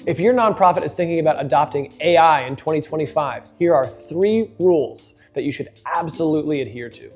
If your nonprofit is thinking about adopting AI in 2025, here are 3 rules that you should absolutely adhere to.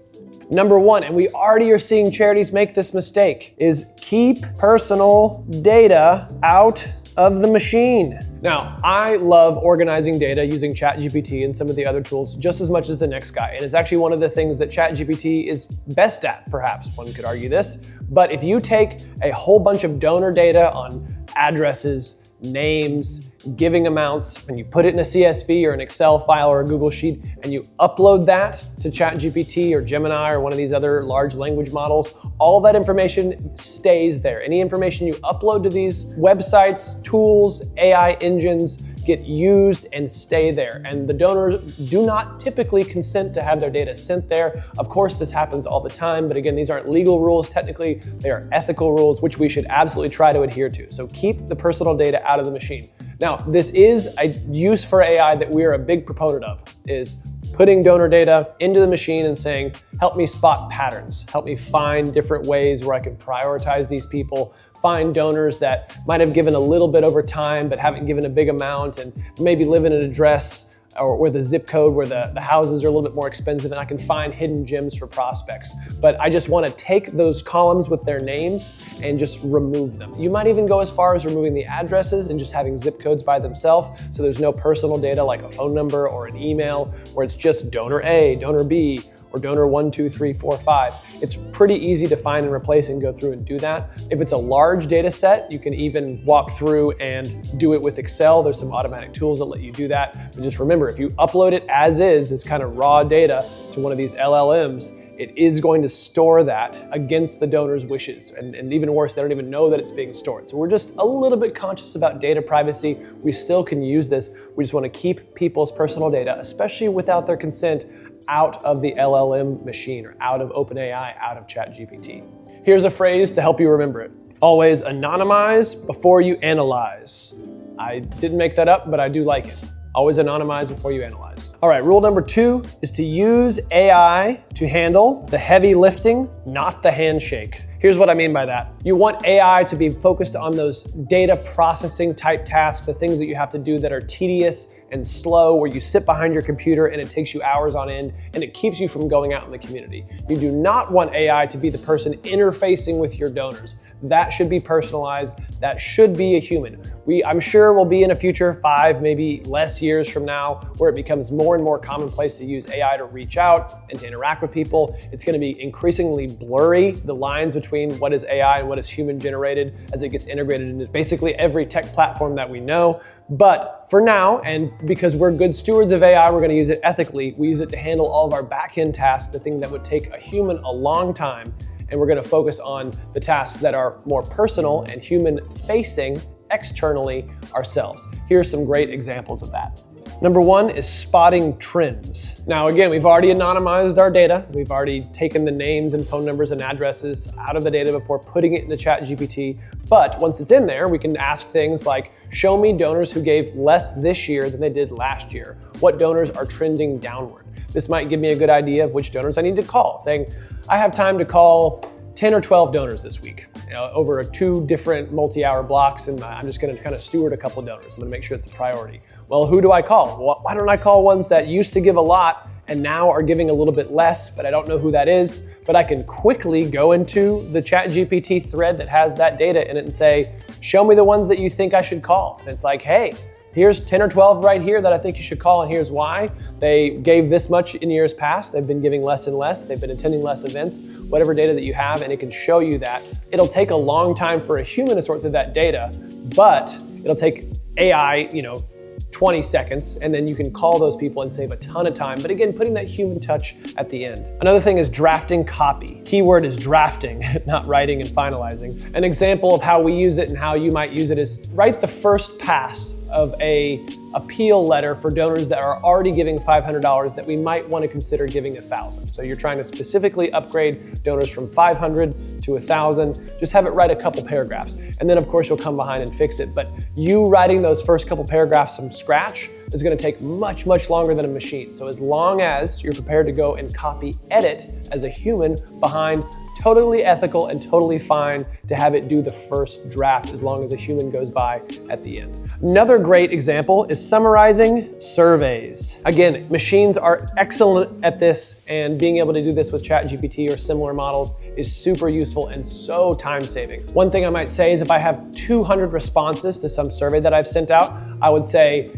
Number 1, and we already are seeing charities make this mistake, is keep personal data out of the machine. Now, I love organizing data using ChatGPT and some of the other tools just as much as the next guy. And it's actually one of the things that ChatGPT is best at, perhaps one could argue this. But if you take a whole bunch of donor data on addresses, names, giving amounts, and you put it in a CSV or an Excel file or a Google Sheet, and you upload that to ChatGPT or Gemini or one of these other large language models, all that information stays there. Any information you upload to these websites, tools, AI engines get used and stay there. And the donors do not typically consent to have their data sent there. Of course, this happens all the time, but again, these aren't legal rules. Technically, they are ethical rules, which we should absolutely try to adhere to. So keep the personal data out of the machine. Now, this is a use for AI that we are a big proponent of, is putting donor data into the machine and saying, help me spot patterns, help me find different ways where I can prioritize these people, find donors that might have given a little bit over time but haven't given a big amount and maybe live in an address or the zip code where the houses are a little bit more expensive, and I can find hidden gems for prospects. But I just want to take those columns with their names and just remove them. You might even go as far as removing the addresses and just having zip codes by themselves, so there's no personal data like a phone number or an email where it's just donor A, donor B, or donor 1, 2, 3, 4, 5. It's pretty easy to find and replace and go through and do that. If it's a large data set, you can even walk through and do it with Excel. There's some automatic tools that let you do that. But just remember, if you upload it as is kind of raw data to one of these LLMs, it is going to store that against the donor's wishes. And even worse, they don't even know that it's being stored. So we're just a little bit conscious about data privacy. We still can use this. We just want to keep people's personal data, especially without their consent, out of the LLM machine or out of OpenAI, out of ChatGPT. Here's a phrase to help you remember it. Always anonymize before you analyze. I didn't make that up, but I do like it. Always anonymize before you analyze. All right, rule number 2 is to use AI to handle the heavy lifting, not the handshake. Here's what I mean by that. You want AI to be focused on those data processing type tasks, the things that you have to do that are tedious and slow, where you sit behind your computer and it takes you hours on end and it keeps you from going out in the community. You do not want AI to be the person interfacing with your donors. That should be personalized. That should be a human. I'm sure we'll be in a future 5, maybe less years from now, where it becomes more and more commonplace to use AI to reach out and to interact with people. It's going to be increasingly blurry, the lines between what is AI and what is human generated, as it gets integrated into basically every tech platform that we know. But for now, and because we're good stewards of AI, we're going to use it ethically. We use it to handle all of our back-end tasks, the thing that would take a human a long time. And we're going to focus on the tasks that are more personal and human-facing externally ourselves. Here's some great examples of that. Number 1 is spotting trends. Now, again, we've already anonymized our data. We've already taken the names and phone numbers and addresses out of the data before putting it into ChatGPT. But once it's in there, we can ask things like, show me donors who gave less this year than they did last year. What donors are trending downward? This might give me a good idea of which donors I need to call, saying, I have time to call 10 or 12 donors this week, over 2 different multi-hour blocks, and I'm just gonna kind of steward a couple donors. I'm gonna make sure it's a priority. Well, who do I call? Well, why don't I call ones that used to give a lot and now are giving a little bit less, but I don't know who that is, but I can quickly go into the ChatGPT thread that has that data in it and say, show me the ones that you think I should call. And it's like, hey, here's 10 or 12 right here that I think you should call, and here's why. They gave this much in years past. They've been giving less and less. They've been attending less events, whatever data that you have, and it can show you that. It'll take a long time for a human to sort through that data, but it'll take AI, 20 seconds, and then you can call those people and save a ton of time. But again, putting that human touch at the end. Another thing is drafting copy. Keyword is drafting, not writing and finalizing. An example of how we use it and how you might use it is write the first pass of a appeal letter for donors that are already giving $500 that we might want to consider giving $1,000. So you're trying to specifically upgrade donors from $500 to $1,000. Just have it write a couple paragraphs. And then of course you'll come behind and fix it. But you writing those first couple paragraphs from scratch is going to take much, much longer than a machine. So as long as you're prepared to go and copy edit as a human behind Totally ethical and totally fine to have it do the first draft as long as a human goes by at the end. Another great example is summarizing surveys. Again, machines are excellent at this, and being able to do this with ChatGPT or similar models is super useful and so time-saving. One thing I might say is if I have 200 responses to some survey that I've sent out, I would say,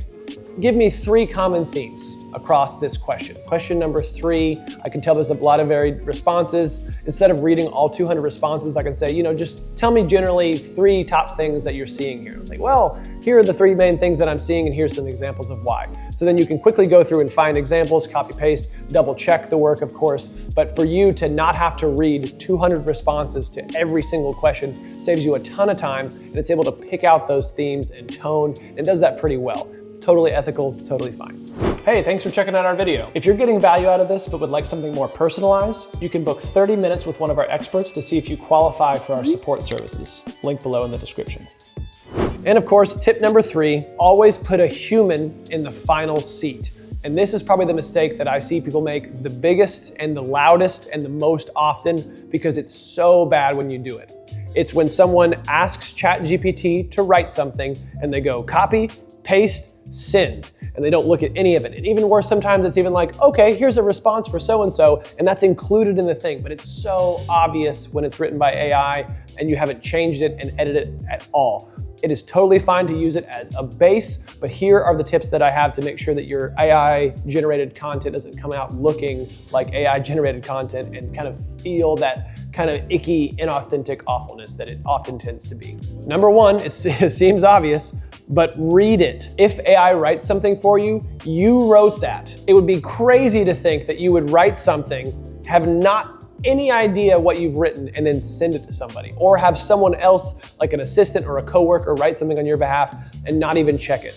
give me 3 common themes across this question. Question number 3, I can tell there's a lot of varied responses. Instead of reading all 200 responses, I can say, just tell me generally 3 top things that you're seeing here. It's like, well, here are the 3 main things that I'm seeing, and here's some examples of why. So then you can quickly go through and find examples, copy paste, double check the work, of course. But for you to not have to read 200 responses to every single question saves you a ton of time, and it's able to pick out those themes and tone, and does that pretty well. Totally ethical, totally fine. Hey, thanks for checking out our video. If you're getting value out of this but would like something more personalized, you can book 30 minutes with one of our experts to see if you qualify for our support services. Link below in the description. And of course, tip number 3, always put a human in the final seat. And this is probably the mistake that I see people make the biggest and the loudest and the most often, because it's so bad when you do it. It's when someone asks ChatGPT to write something and they go copy, paste, send, and they don't look at any of it. And even worse, sometimes it's even like, okay, here's a response for so-and-so, and that's included in the thing, but it's so obvious when it's written by AI and you haven't changed it and edited it at all. It is totally fine to use it as a base, but here are the tips that I have to make sure that your AI-generated content doesn't come out looking like AI-generated content and kind of feel that kind of icky, inauthentic awfulness that it often tends to be. Number 1, it seems obvious, but read it. If AI writes something for you, you wrote that. It would be crazy to think that you would write something, have not any idea what you've written, and then send it to somebody, or have someone else, like an assistant or a coworker, write something on your behalf and not even check it.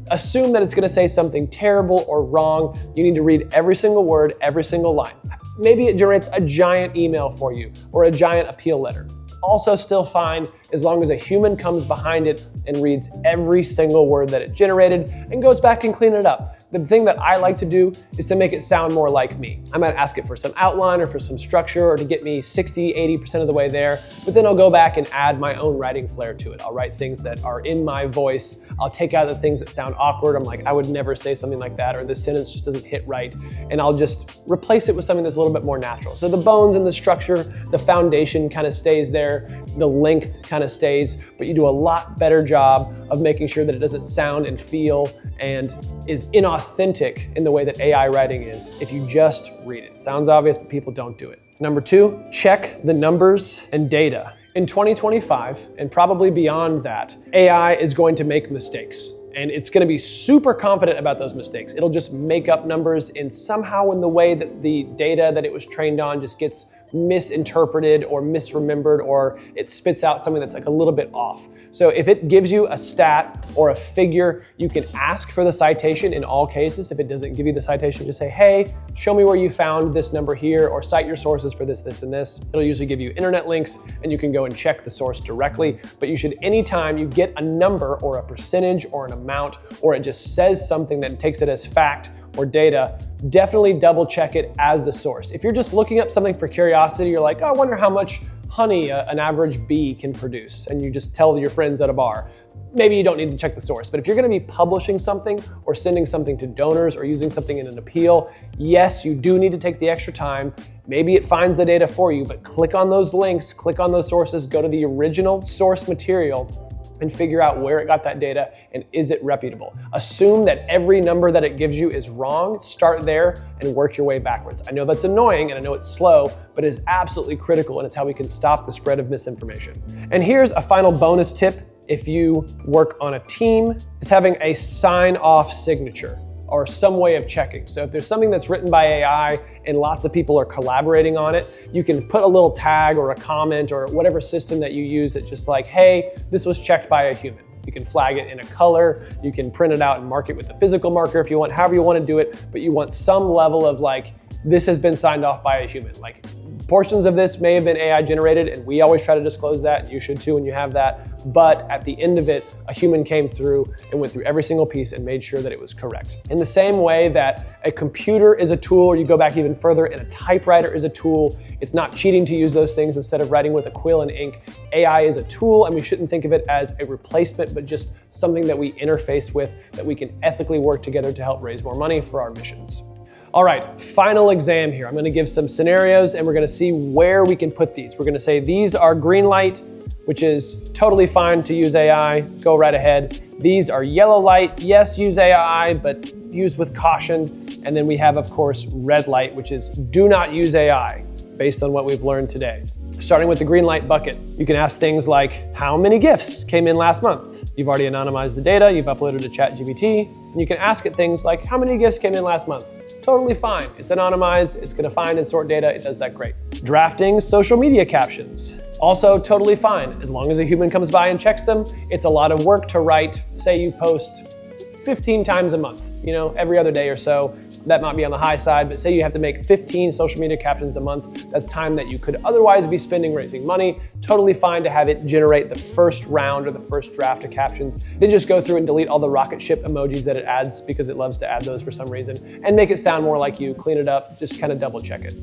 Assume that it's gonna say something terrible or wrong. You need to read every single word, every single line. Maybe it generates a giant email for you or a giant appeal letter. Also still fine as long as a human comes behind it and reads every single word that it generated and goes back and clean it up. The thing that I like to do is to make it sound more like me. I might ask it for some outline or for some structure or to get me 60, 80% of the way there, but then I'll go back and add my own writing flair to it. I'll write things that are in my voice. I'll take out the things that sound awkward. I'm like, I would never say something like that, or this sentence just doesn't hit right. And I'll just replace it with something that's a little bit more natural. So the bones and the structure, the foundation kind of stays there, the length kind of stays, but you do a lot better job of making sure that it doesn't sound and feel and is inauthentic in the way that AI writing is if you just read it. Sounds obvious, but people don't do it. Number 2, check the numbers and data. In 2025, and probably beyond that, AI is going to make mistakes. And it's gonna be super confident about those mistakes. It'll just make up numbers in somehow in the way that the data that it was trained on just gets misinterpreted or misremembered, or it spits out something that's like a little bit off. So if it gives you a stat or a figure, you can ask for the citation in all cases. If it doesn't give you the citation, just say, hey, show me where you found this number here, or cite your sources for this, this, and this. It'll usually give you internet links and you can go and check the source directly. But you should, anytime you get a number or a percentage or an amount, or it just says something that takes it as fact or data, definitely double check it as the source. If you're just looking up something for curiosity, you're like, oh, I wonder how much honey an average bee can produce, and you just tell your friends at a bar, maybe you don't need to check the source. But if you're gonna be publishing something or sending something to donors or using something in an appeal, yes, you do need to take the extra time. Maybe it finds the data for you, but click on those links, click on those sources, go to the original source material and figure out where it got that data and is it reputable. Assume that every number that it gives you is wrong, start there and work your way backwards. I know that's annoying and I know it's slow, but it is absolutely critical, and it's how we can stop the spread of misinformation. And here's a final bonus tip if you work on a team, is having a sign-off signature or some way of checking. So if there's something that's written by AI and lots of people are collaborating on it, you can put a little tag or a comment or whatever system that you use that just like, hey, this was checked by a human. You can flag it in a color, you can print it out and mark it with a physical marker if you want, however you want to do it, but you want some level of like, this has been signed off by a human. Like, Portions of this may have been AI generated, and we always try to disclose that, and you should too when you have that. But at the end of it, a human came through and went through every single piece and made sure that it was correct. In the same way that a computer is a tool, or you go back even further, and a typewriter is a tool, it's not cheating to use those things instead of writing with a quill and ink. AI is a tool, and we shouldn't think of it as a replacement, but just something that we interface with, that we can ethically work together to help raise more money for our missions. All right, final exam here. I'm gonna give some scenarios and we're gonna see where we can put these. We're gonna say these are green light, which is totally fine to use AI, go right ahead. These are yellow light, yes, use AI, but use with caution. And then we have, of course, red light, which is do not use AI, based on what we've learned today. Starting with the green light bucket, you can ask things like, how many gifts came in last month? You've already anonymized the data, you've uploaded to ChatGPT, and you can ask it things like, how many gifts came in last month? Totally fine. It's anonymized, it's gonna find and sort data, it does that great. Drafting social media captions. Also totally fine. As long as a human comes by and checks them, it's a lot of work to write. Say you post 15 times a month, every other day or so. That might be on the high side, but say you have to make 15 social media captions a month. That's time that you could otherwise be spending raising money. Totally fine to have it generate the first round or the first draft of captions. Then just go through and delete all the rocket ship emojis that it adds because it loves to add those for some reason and make it sound more like you. Clean it up, just kind of double check it.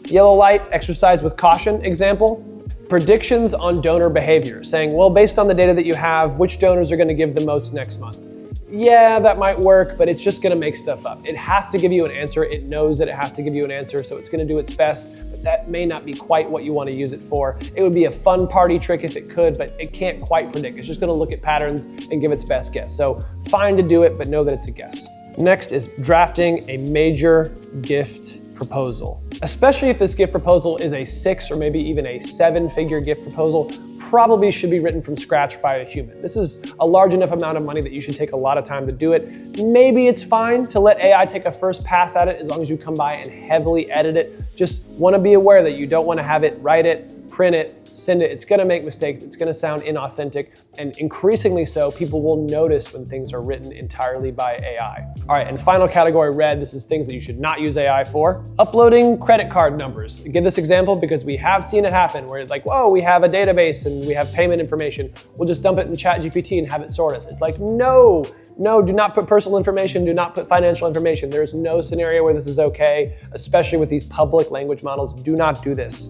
Yellow light, exercise with caution example. Predictions on donor behavior, saying, well, based on the data that you have, which donors are going to give the most next month? Yeah, that might work, but it's just gonna make stuff up. It has to give you an answer. It knows that it has to give you an answer, so it's gonna do its best, but that may not be quite what you wanna use it for. It would be a fun party trick if it could, but it can't quite predict. It's just gonna look at patterns and give its best guess. So fine to do it, but know that it's a guess. Next is drafting a major gift proposal. Especially if this gift proposal is a 6 or maybe even a 7-figure gift proposal, probably should be written from scratch by a human. This is a large enough amount of money that you should take a lot of time to do it. Maybe it's fine to let AI take a first pass at it as long as you come by and heavily edit it. Just want to be aware that you don't want to have it write it, print it, send it. It's going to make mistakes. It's going to sound inauthentic. And increasingly so, people will notice when things are written entirely by AI. All right, and final category, red. This is things that you should not use AI for. Uploading credit card numbers. I give this example because we have seen it happen where it's like, whoa, we have a database and we have payment information. We'll just dump it in ChatGPT and have it sort us. It's like, no, do not put personal information, do not put financial information. There's no scenario where this is okay, especially with these public language models. Do not do this.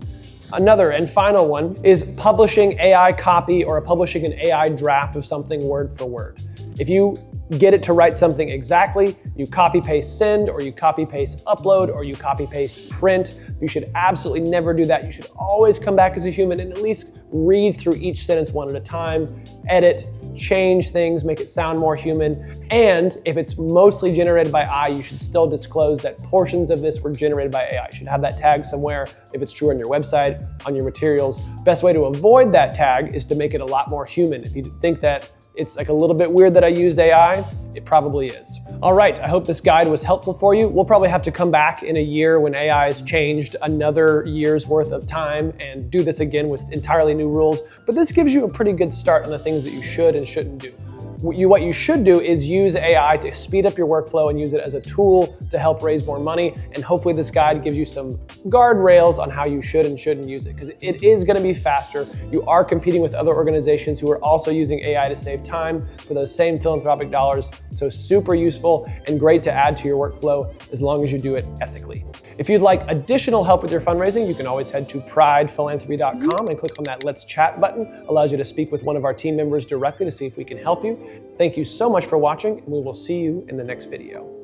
Another and final one is publishing AI copy or publishing an AI draft of something word for word. If you get it to write something exactly, you copy paste send, or you copy paste upload, or you copy paste print. You should absolutely never do that. You should always come back as a human and at least read through each sentence one at a time, edit, change things, make it sound more human. And if it's mostly generated by AI, you should still disclose that portions of this were generated by AI. You should have that tag somewhere if it's true on your website, on your materials. Best way to avoid that tag is to make it a lot more human. If you think that it's like a little bit weird that I used AI, it probably is. All right, I hope this guide was helpful for you. We'll probably have to come back in a year when AI has changed another year's worth of time and do this again with entirely new rules. But this gives you a pretty good start on the things that you should and shouldn't do. What you should do is use AI to speed up your workflow and use it as a tool to help raise more money. And hopefully this guide gives you some guardrails on how you should and shouldn't use it, because it is going to be faster. You are competing with other organizations who are also using AI to save time for those same philanthropic dollars. So super useful and great to add to your workflow as long as you do it ethically. If you'd like additional help with your fundraising, you can always head to pridephilanthropy.com and click on that Let's Chat button. Allows you to speak with one of our team members directly to see if we can help you. Thank you so much for watching, and we will see you in the next video.